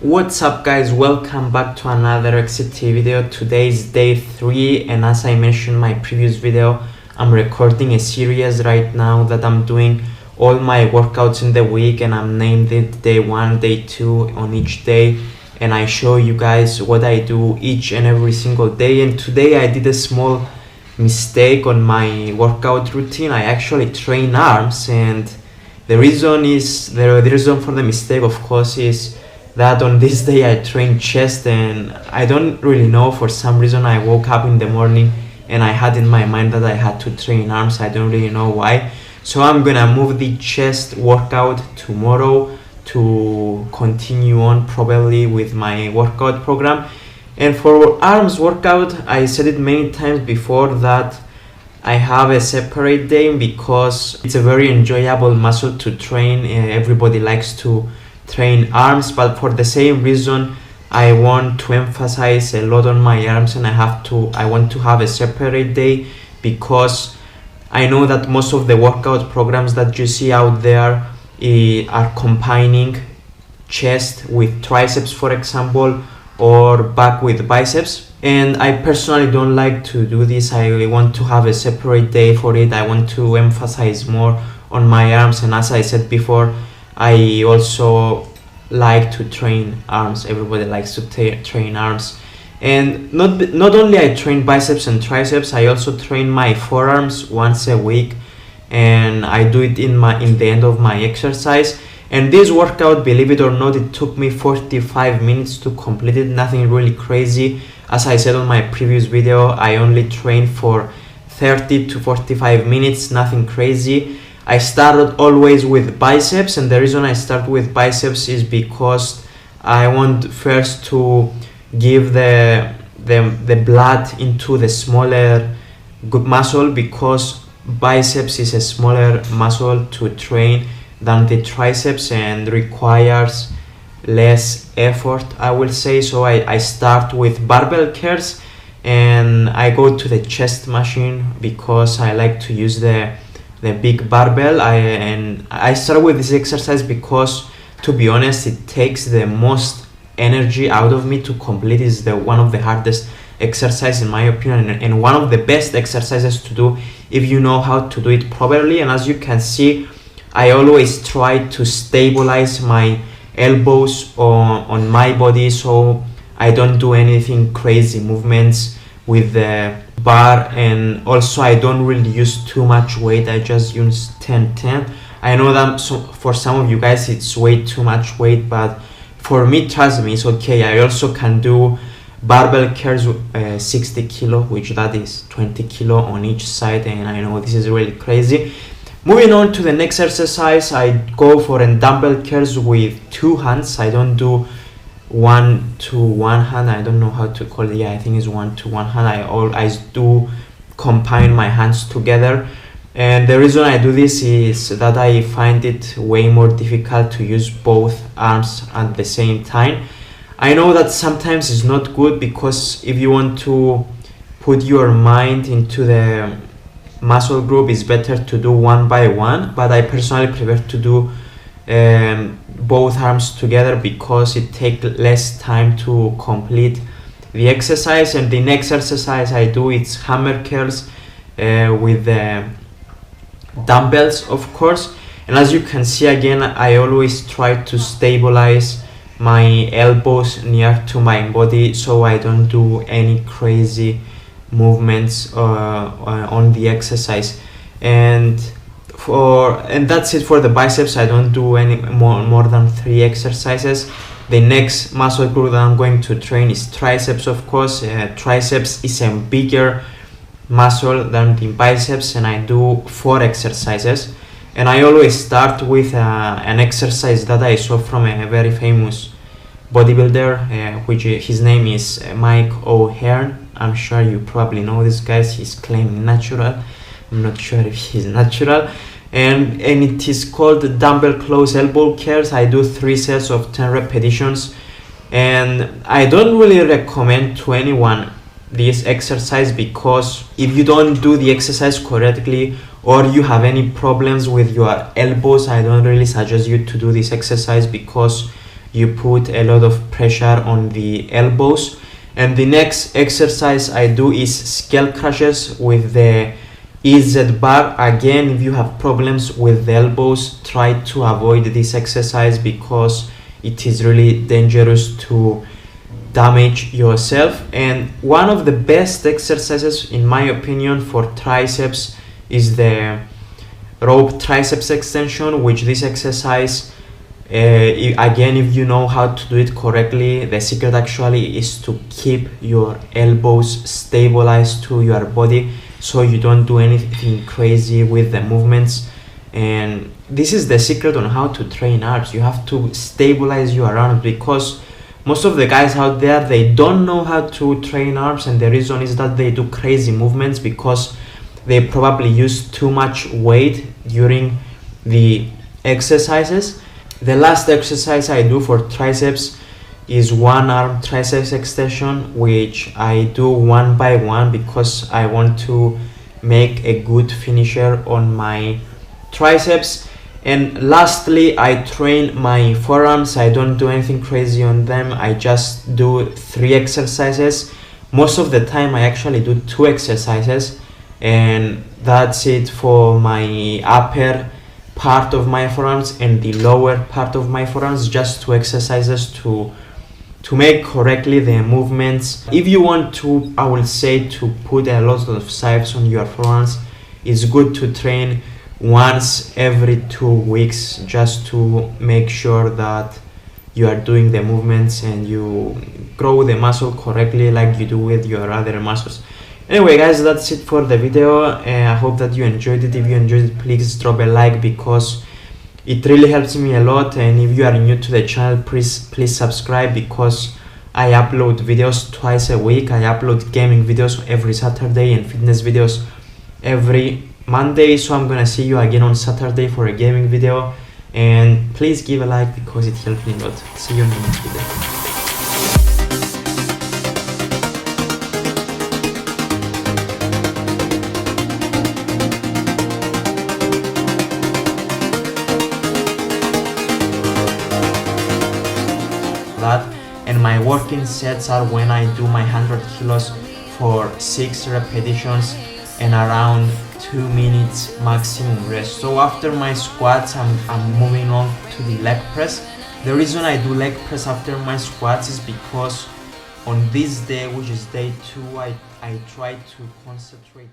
What's up guys, welcome back to another XCT video. Today is day 3 and as I mentioned in my previous video, I'm recording a series right now that I'm doing all my workouts in the week, and I'm named it day 1, day 2 on each day, and I show you guys what I do each and every single day. And today I did a small mistake on my workout routine. I actually train arms, and the reason for the mistake, of course, is that on this day I trained chest, and I don't really know, for some reason I woke up in the morning and I had in my mind that I had to train arms. I don't really know why. So I'm gonna move the chest workout tomorrow to continue on probably with my workout program. And for arms workout, I said it many times before that I have a separate day because it's a very enjoyable muscle to train. Everybody likes to train arms, but for the same reason I want to emphasize a lot on my arms, and I want to have a separate day because I know that most of the workout programs that you see out there are combining chest with triceps, for example, or back with biceps, and I personally don't like to do this. I want to have a separate day for it. I want to emphasize more on my arms, and as I said before, I also like to train arms. Everybody likes to train arms, and not only I train biceps and triceps, I also train my forearms once a week, and I do it in the end of my exercise. And this workout, believe it or not, it took me 45 minutes to complete it. Nothing really crazy. As I said on my previous video, I only trained for 30 to 45 minutes, nothing crazy. I started always with biceps, and the reason I start with biceps is because I want first to give the blood into the smaller muscle, because biceps is a smaller muscle to train than the triceps and requires less effort, I will say. So I start with barbell curls, and I go to the chest machine because I like to use the big barbell. I start with this exercise because, to be honest, it takes the most energy out of me to complete. Is one of the hardest exercise in my opinion, and one of the best exercises to do if you know how to do it properly. And as you can see, I always try to stabilize my elbows on my body, so I don't do anything crazy movements with the bar, and also I don't really use too much weight. I just use 10-10. I know that for some of you guys it's way too much weight, but for me, trust me, it's okay. I also can do barbell curls 60 kilo, which that is 20 kilo on each side, and I know this is really crazy. Moving on to the next exercise, I go for a dumbbell curls with 2 hands. I don't do 1 to 1 hand. I don't know how to call it. Yeah, I think it's 1 to 1 hand. I do combine my hands together, and the reason I do this is that I find it way more difficult to use both arms at the same time. I know that sometimes it's not good, because if you want to put your mind into the muscle group, it's better to do one by one, but I personally prefer to do both arms together because it takes less time to complete the exercise. And the next exercise I do, it's hammer curls with the dumbbells, of course. And as you can see, again, I always try to stabilize my elbows near to my body, so I don't do any crazy movements on the exercise. And that's it for the biceps. I don't do any more than 3 exercises. The next muscle group that I'm going to train is triceps, of course. Triceps is a bigger muscle than the biceps, and I do 4 exercises. And I always start with an exercise that I saw from a very famous bodybuilder, which his name is Mike O'Hearn. I'm sure you probably know this guy. He's claiming natural. I'm not sure if he's natural. And it is called dumbbell close elbow curls. I do 3 sets of 10 repetitions, and I don't really recommend to anyone this exercise, because if you don't do the exercise correctly or you have any problems with your elbows, I don't really suggest you to do this exercise, because you put a lot of pressure on the elbows. And the next exercise I do is scale crushes with the EZ bar. Again, if you have problems with the elbows, try to avoid this exercise because it is really dangerous to damage yourself. And one of the best exercises in my opinion for triceps is the rope triceps extension, which this exercise, again, if you know how to do it correctly, the secret actually is to keep your elbows stabilized to your body so you don't do anything crazy with the movements. And this is the secret on how to train arms. You have to stabilize your arms because most of the guys out there, they don't know how to train arms, and the reason is that they do crazy movements because they probably use too much weight during the exercises. The last exercise I do for triceps is one arm triceps extension, which I do one by one because I want to make a good finisher on my triceps. And lastly, I train my forearms. I don't do anything crazy on them. I just do 3 exercises. Most of the time I actually do 2 exercises, and that's it for my upper part of my forearms and the lower part of my forearms. Just 2 exercises to make correctly the movements. If you want to, I will say, to put a lot of size on your forearms, it's good to train once every 2 weeks just to make sure that you are doing the movements and you grow the muscle correctly like you do with your other muscles. Anyway guys, that's it for the video. I hope that you enjoyed it. If you enjoyed it, please drop a like because it really helps me a lot. And if you are new to the channel, please subscribe because I upload videos twice a week. I upload gaming videos every Saturday and fitness videos every Monday. So I'm gonna see you again on Saturday for a gaming video, and please give a like because it helps me a lot. See you in the next video. That, and my working sets are when I do my 100 kilos for 6 repetitions and around 2 minutes maximum rest. So after my squats, I'm moving on to the leg press. The reason I do leg press after my squats is because on this day, which is day 2, I try to concentrate